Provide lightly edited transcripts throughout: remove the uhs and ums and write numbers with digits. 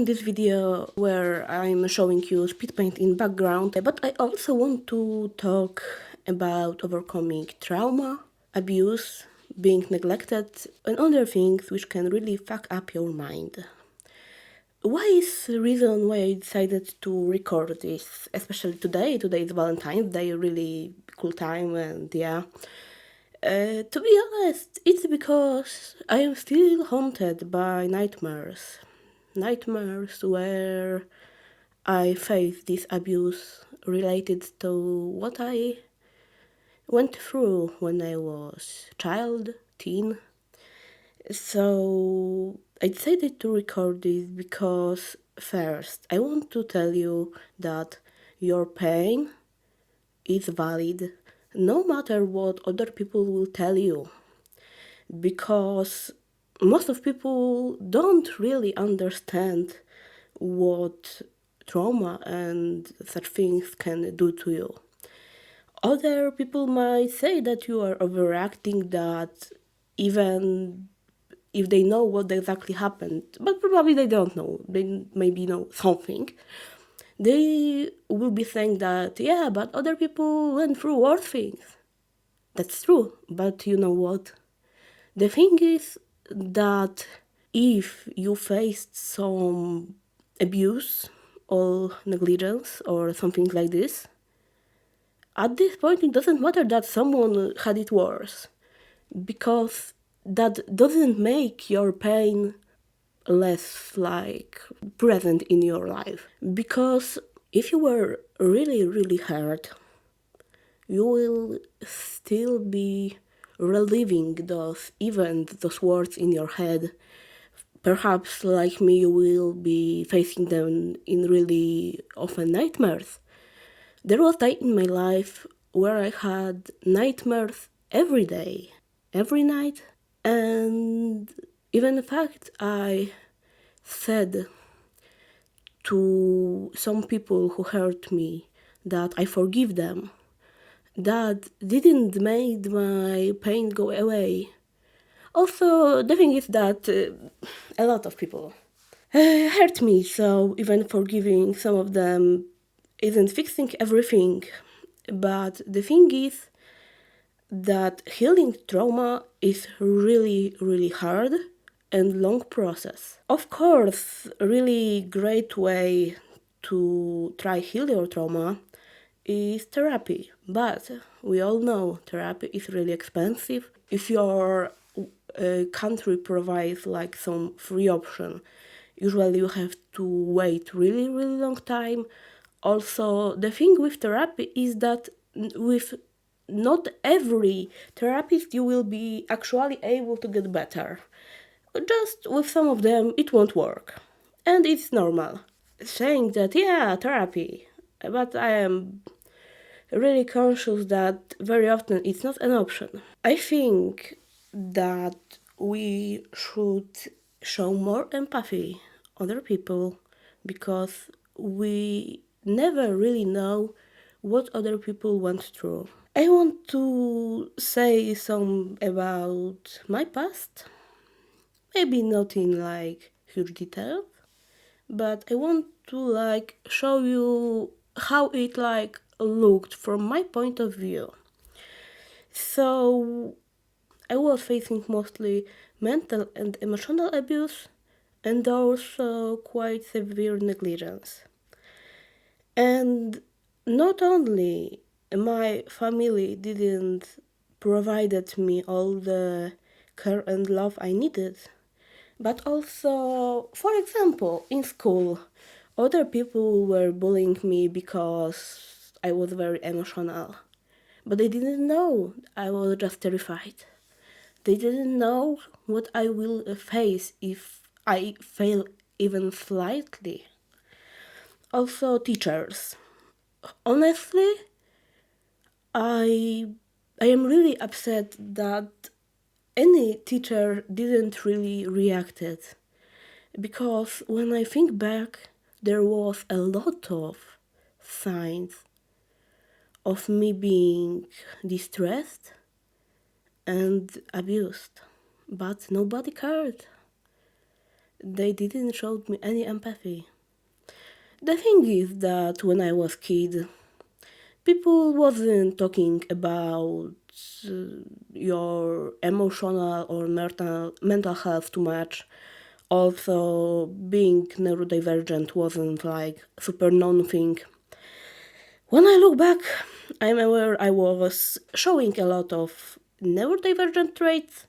in this video where I'm showing you speedpaint in background, but I also want to talk about overcoming trauma, abuse, being neglected, and other things which can really fuck up your mind. Why is the reason why I decided to record this, especially today? Today is Valentine's Day, really cool time, and yeah. To be honest, it's because I am still haunted by nightmares. Nightmares where I face this abuse related to what I went through when I was child, teen. So I decided to record this because first I want to tell you that your pain is valid no matter what other people will tell you, because most of people don't really understand what trauma and such things can do to you. Other people might say that you are overacting, that even if they know what exactly happened, but probably they don't know, they maybe know something, they will be saying that, yeah, but other people went through worse things. That's true, but you know what? The thing is that if you faced some abuse or negligence or something like this, at this point it doesn't matter that someone had it worse, because that doesn't make your pain less present in your life. Because if you were really hurt, you will still be reliving those events, those words in your head. Perhaps, like me, you will be facing them in really often nightmares. There was a time in my life where I had nightmares every day, every night, and even in fact I said to some people who hurt me that I forgive them. That didn't make my pain go away. Also, the thing is that a lot of people hurt me, so even forgiving some of them isn't fixing everything. But the thing is that healing trauma is really hard and long process. Of course, a really great way to try heal your trauma is therapy, but we all know therapy is really expensive. If your country provides like some free option, usually you have to wait really long time. Also, the thing with therapy is that with not every therapist you will be actually able to get better. Just with some of them it won't work, and it's normal. Saying that, yeah, therapy, but I am really conscious that very often it's not an option. I think that we should show more empathy other people, because we never really know what other people went through. I want to say some about my past, maybe not in huge detail, but I want to show you how it looked from my point of view. So I was facing mostly mental and emotional abuse, and also quite severe negligence. And not only my family didn't provided me all the care and love I needed, but also, for example, in school, other people were bullying me because I was very emotional. But they didn't know, I was just terrified. They didn't know what I will face if I fail even slightly. Also, teachers. Honestly, I am really upset that any teacher didn't really reacted, because when I think back, there was a lot of signs of me being distressed and abused, but nobody cared. they didn't show me any empathy. The thing is that when I was kid, people wasn't talking about uh, your emotional or mental health too much. Also, being neurodivergent wasn't like super known thing. When I look back, I'm aware I was showing a lot of neurodivergent traits,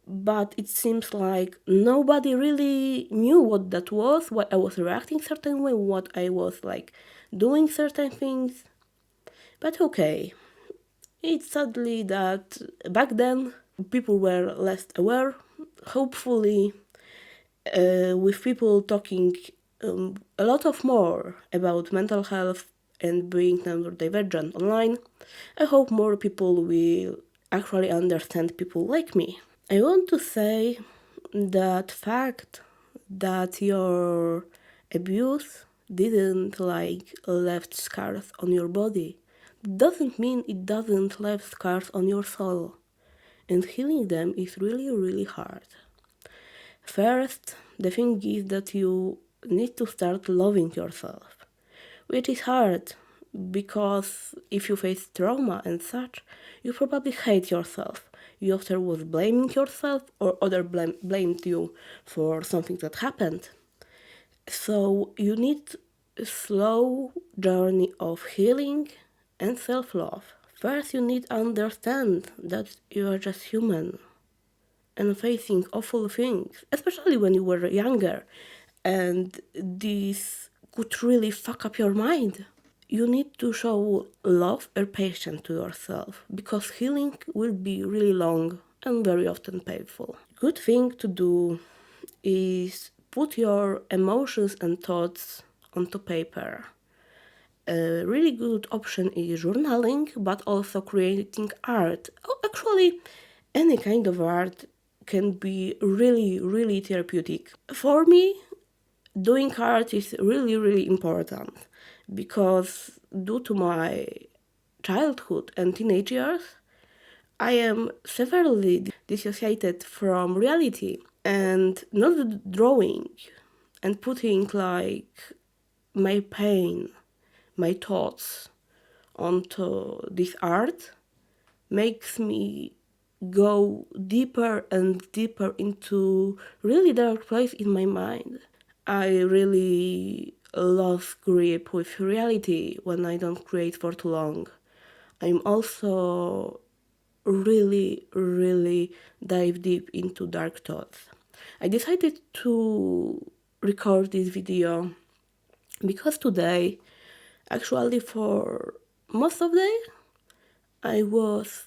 but it seems like nobody really knew what that was, why I was reacting certain way, what I was like doing certain things. But okay, it's sadly that back then people were less aware. Hopefully, with people talking a lot of more about mental health and being neurodivergent online, I hope more people will actually understand people like me. I want to say that fact that your abuse didn't like left scars on your body doesn't mean it doesn't leave scars on your soul, and healing them is really really hard. First, the thing is that you need to start loving yourself, which is hard because if you face trauma and such, you probably hate yourself. You often was blaming yourself or other blamed you for something that happened. So you need a slow journey of healing and self-love. First, you need to understand that you are just human and facing awful things, especially when you were younger, and this could really fuck up your mind. You need to show love and patience to yourself because healing will be really long and very often painful. Good thing to do is put your emotions and thoughts onto paper. A really good option is journaling, but also creating art. Oh, actually, any kind of art can be really, really therapeutic. For me, doing art is really, really important because due to my childhood and teenage years, I am severely dissociated from reality and not drawing and putting like my pain, my thoughts onto this art makes me go deeper and deeper into really dark place in my mind. I really lost grip with reality when I don't create for too long. I'm also really, really dive deep into dark thoughts. I decided to record this video because today, actually for most of the day, I was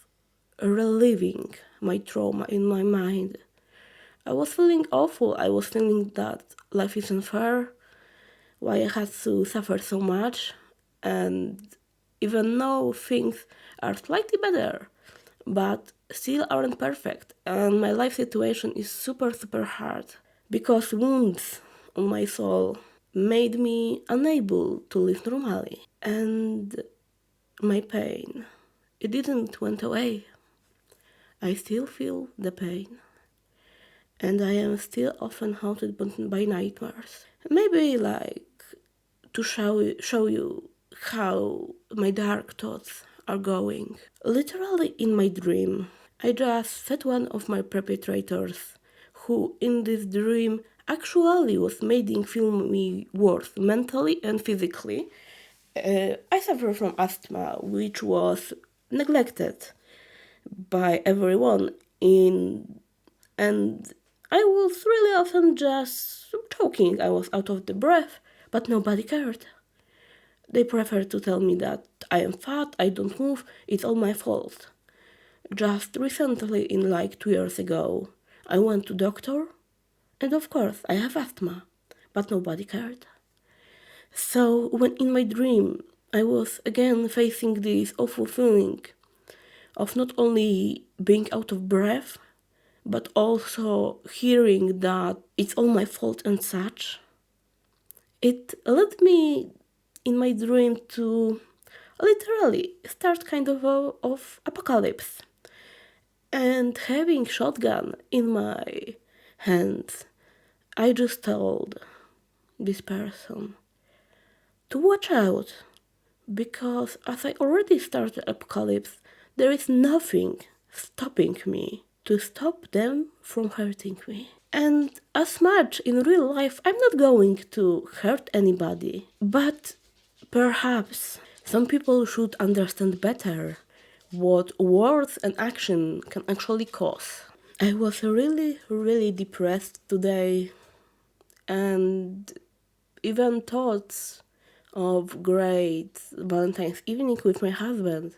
reliving my trauma in my mind. I was feeling awful. I was feeling that life isn't fair, why I had to suffer so much, and even though things are slightly better, but still aren't perfect, and my life situation is super, super hard because wounds on my soul made me unable to live normally, and my pain, it didn't went away. I still feel the pain, and I am still often haunted by nightmares. Maybe like to show you how my dark thoughts are going. Literally in my dream, I just set one of my perpetrators, who in this dream actually was making feel me worse mentally and physically. I suffer from asthma, which was neglected by everyone in, and I was really often just choking. I was out of the breath, but nobody cared. They prefer to tell me that I am fat, I don't move, it's all my fault. Just recently, in like 2 years ago, I went to doctor, and of course I have asthma, but nobody cared. So when in my dream I was again facing this awful feeling of not only being out of breath, but also hearing that it's all my fault and such, it led me in my dream to literally start kind of apocalypse. And having shotgun in my hands, I just told this person to watch out, because as I already started Apocalypse, there is nothing stopping me to stop them from hurting me. And as much in real life, I'm not going to hurt anybody, but perhaps some people should understand better what words and action can actually cause. I was really depressed today, and even thoughts of great Valentine's evening with my husband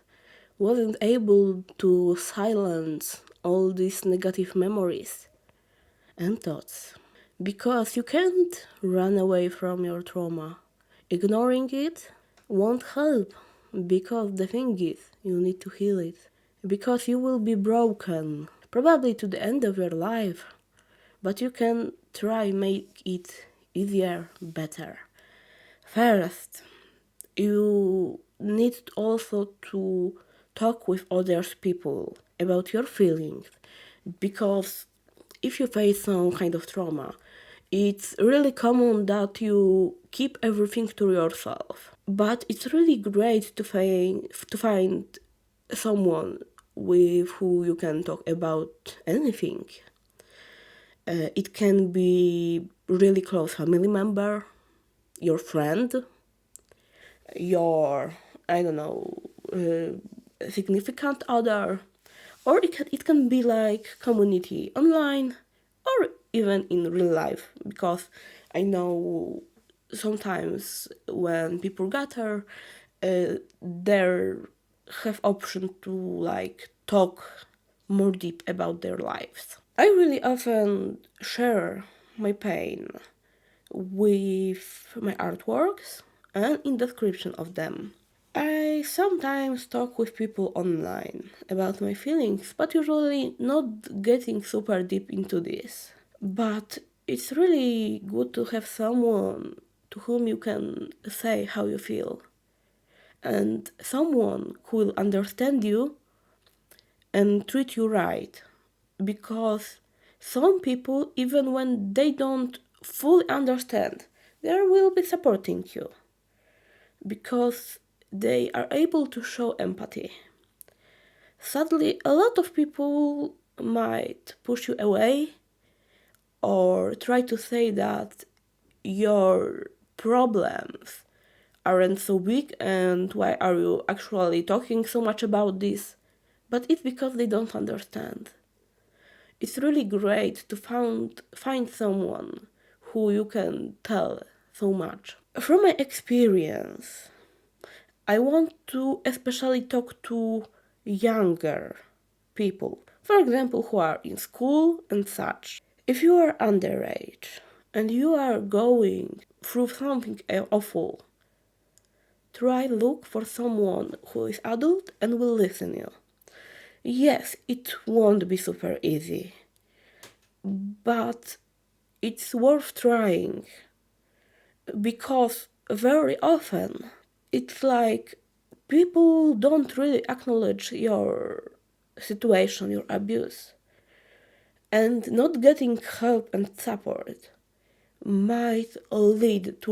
wasn't able to silence all these negative memories and thoughts. Because you can't run away from your trauma. Ignoring it won't help, because the thing is, you need to heal it. Because you will be broken, probably to the end of your life, but you can try make it easier, better. First, you need also to talk with other people about your feelings, because if you face some kind of trauma, it's really common that you keep everything to yourself. But it's really great to find someone with who you can talk about anything. It can be really close family member, your friend, your, I don't know, significant other, or it can be like community online, or even in real life, because I know sometimes when people gather, they have option to like talk more deep about their lives. I really often share my pain with my artworks and in description of them. I sometimes talk with people online about my feelings, but usually not getting super deep into this. But it's really good to have someone to whom you can say how you feel, and someone who will understand you and treat you right. Because some people, even when they don't fully understand, they will be supporting you, because they are able to show empathy. Sadly, a lot of people might push you away or try to say that your problems aren't so big and why are you actually talking so much about this? But it's because they don't understand. It's really great to find someone who you can tell so much. From my experience, I want to especially talk to younger people, for example, who are in school and such. If you are underage and you are going through something awful, try look for someone who is adult and will listen you. Yes, it won't be super easy, but it's worth trying, because very often it's like people don't really acknowledge your situation, your abuse, and not getting help and support might lead to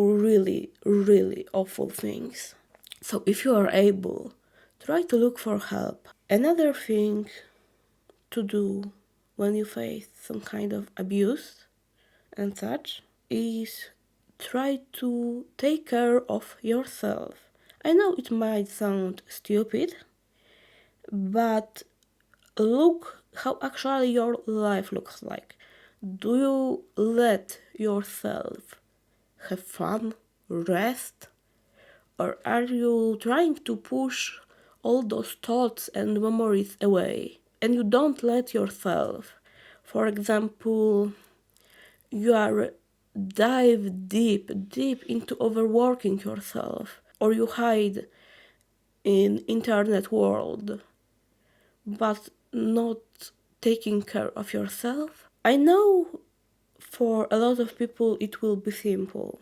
really awful things. So if you are able, try to look for help. Another thing to do when you face some kind of abuse and such is try to take care of yourself. I know it might sound stupid, but look how actually your life looks like. Do you let yourself have fun, rest, or are you trying to push all those thoughts and memories away? And you don't let yourself, for example, you are dive deep into overworking yourself, or you hide in internet world but not taking care of yourself. I know for a lot of people it will be simple,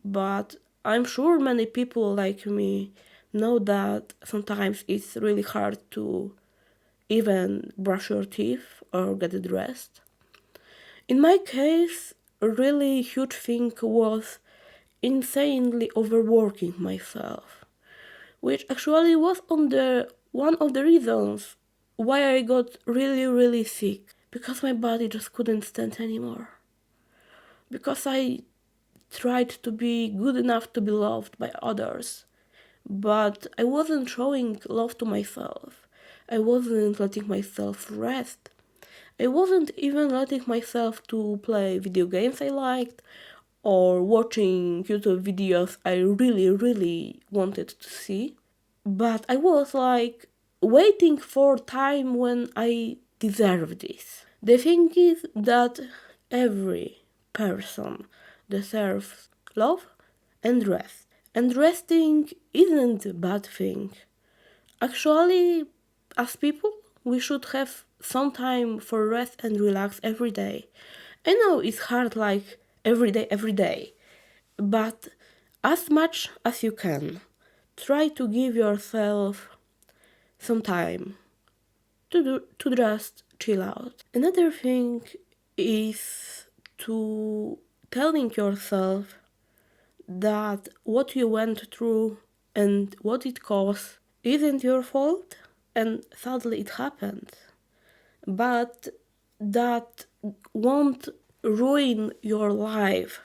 but I'm sure many people like me know that sometimes it's really hard to even brush your teeth or get dressed. In my case, really huge thing was insanely overworking myself, which actually was on the one of the reasons why I got really, really sick, because my body just couldn't stand anymore. Because I tried to be good enough to be loved by others, but I wasn't showing love to myself. I wasn't letting myself rest. I wasn't even letting myself to play video games I liked or watching YouTube videos I really, really wanted to see. But I was like waiting for time when I deserve this. The thing is that every person deserves love and rest. And resting isn't a bad thing. Actually, as people, we should have some time for rest and relax every day. I know it's hard, like every day, but as much as you can, try to give yourself some time to just chill out. Another thing is to telling yourself that what you went through and what it caused isn't your fault and sadly it happened, but that won't ruin your life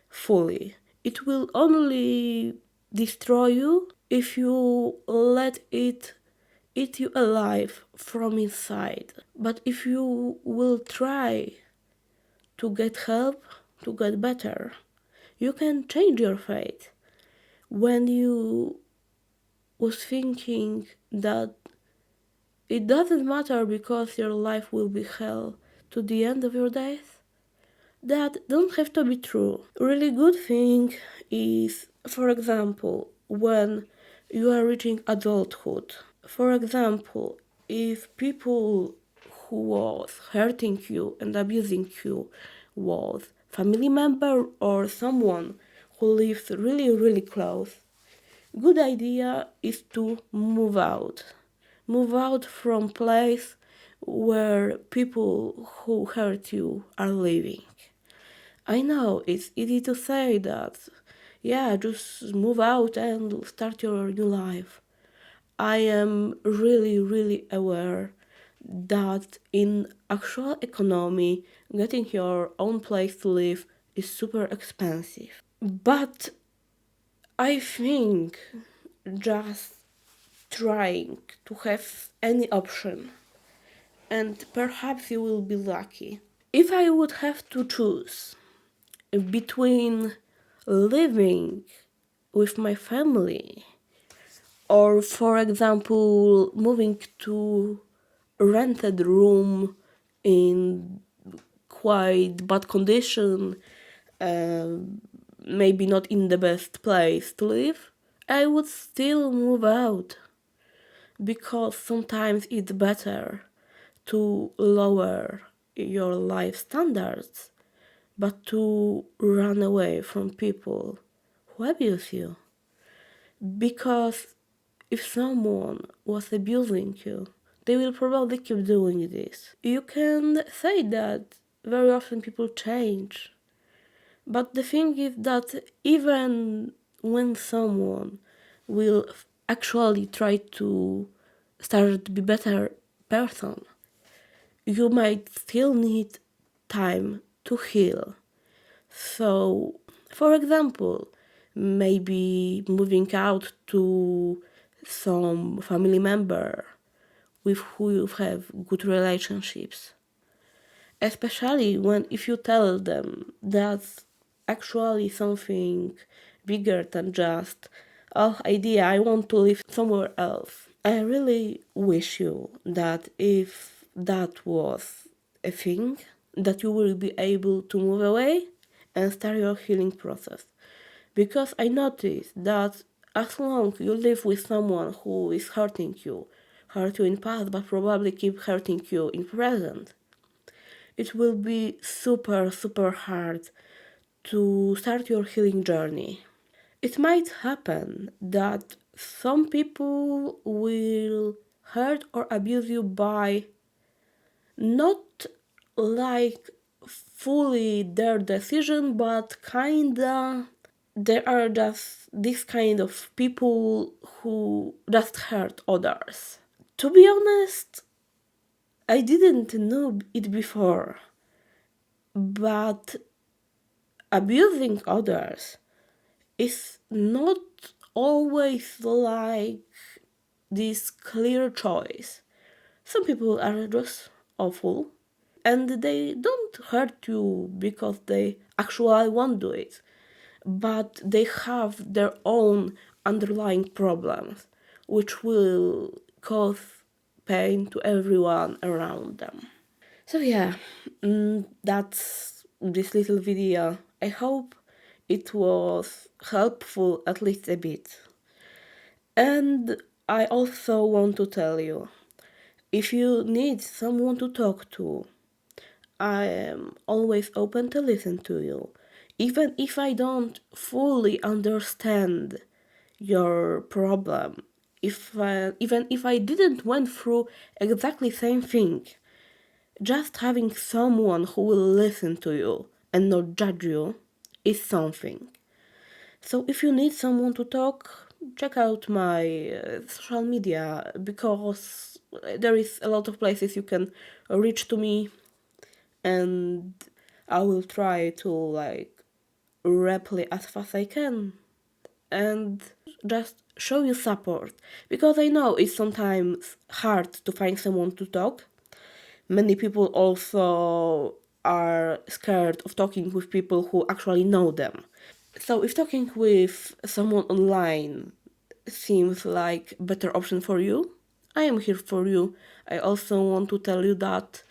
fully. It will only destroy you if you let it eat you alive from inside. But if you will try to get help, to get better, you can change your fate. When you was thinking that it doesn't matter because your life will be hell to the end of your days, that don't have to be true. Really good thing is, for example, when you are reaching adulthood. For example, if people who was hurting you and abusing you was family member or someone who lives really, really close, good idea is to move out. Move out from place where people who hurt you are living. I know it's easy to say that, yeah, just move out and start your new life. I am really, really aware that in actual economy, getting your own place to live is super expensive. But I think just trying to have any option, and perhaps you will be lucky. If I would have to choose between living with my family or, for example, moving to a rented room in quite bad condition, uh, maybe not in the best place to live, I would still move out, because sometimes it's better to lower your life standards but to run away from people who abuse you. Because if someone was abusing you, they will probably keep doing this. You can say that very often people change, but the thing is that even when someone will actually try to start to be better person, you might still need time to heal. So, for example, maybe moving out to some family member with who you have good relationships. Especially when if you tell them that's actually something bigger than just, oh, idea, I want to live somewhere else. I really wish you that if that was a thing, that you will be able to move away and start your healing process. Because I noticed that as long you live with someone who is hurt you in past but probably keep hurting you in present, it will be super, super hard to start your healing journey. It might happen that some people will hurt or abuse you by not like fully their decision, but kinda there are just this kind of people who just hurt others. To be honest, I didn't know it before, but abusing others is not always like this clear choice. Some people are just awful and they don't hurt you because they actually won't do it, but they have their own underlying problems which will cause pain to everyone around them. So yeah, that's this little video. I hope it was helpful at least a bit. And I also want to tell you, if you need someone to talk to, I am always open to listen to you. Even if I don't fully understand your problem, even if I didn't went through exactly same thing, just having someone who will listen to you and not judge you is something. So if you need someone to talk, check out my social media, because there is a lot of places you can reach to me, and I will try to reply as fast as I can and just show you support, because I know it's sometimes hard to find someone to talk. Many people also are scared of talking with people who actually know them. So if talking with someone online seems like a better option for you, I am here for you. I also want to tell you that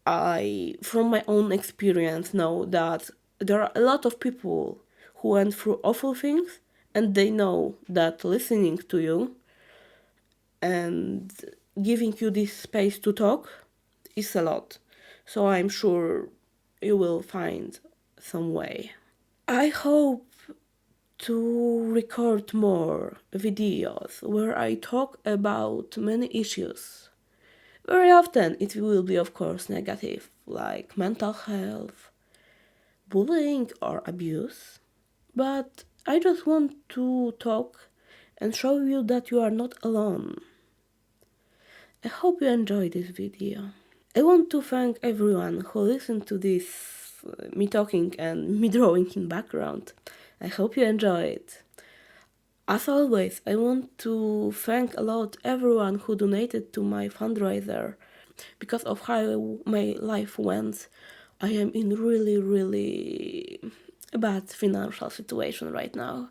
I, from my own experience, know that there are a lot of people who went through awful things and they know that listening to you and giving you this space to talk is a lot. So I'm sure you will find some way. I hope to record more videos where I talk about many issues. Very often it will be, of course, negative, like mental health, bullying, or abuse. But I just want to talk and show you that you are not alone. I hope you enjoyed this video. I want to thank everyone who listened to this, me talking and me drawing in background. I hope you enjoyed. As always, I want to thank a lot everyone who donated to my fundraiser. Because of how my life went, I am in really bad financial situation right now.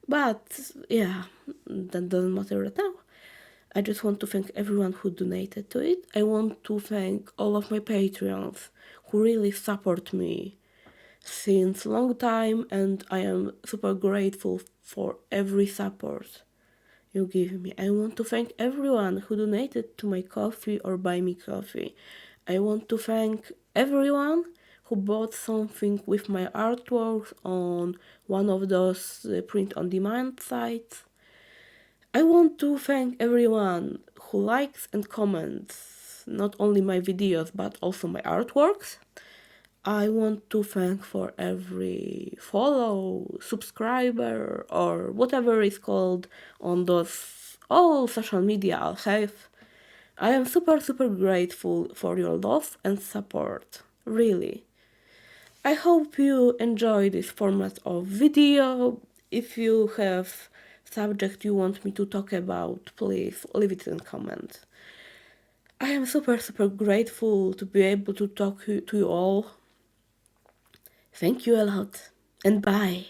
But yeah, that doesn't matter right now. I just want to thank everyone who donated to it. I want to thank all of my Patreons who really support me since long time, and I am super grateful for every support you give me. I want to thank everyone who donated to my coffee or buy me coffee. I want to thank everyone who bought something with my artworks on one of those print on demand sites. I want to thank everyone who likes and comments not only my videos but also my artworks. I want to thank for every follow, subscriber, or whatever is called on those all social media I'll have. I am super grateful for your love and support, really. I hope you enjoy this format of video. If you have subject you want me to talk about, please leave it in comment. I am super grateful to be able to talk to you all. Thank you a lot, and bye.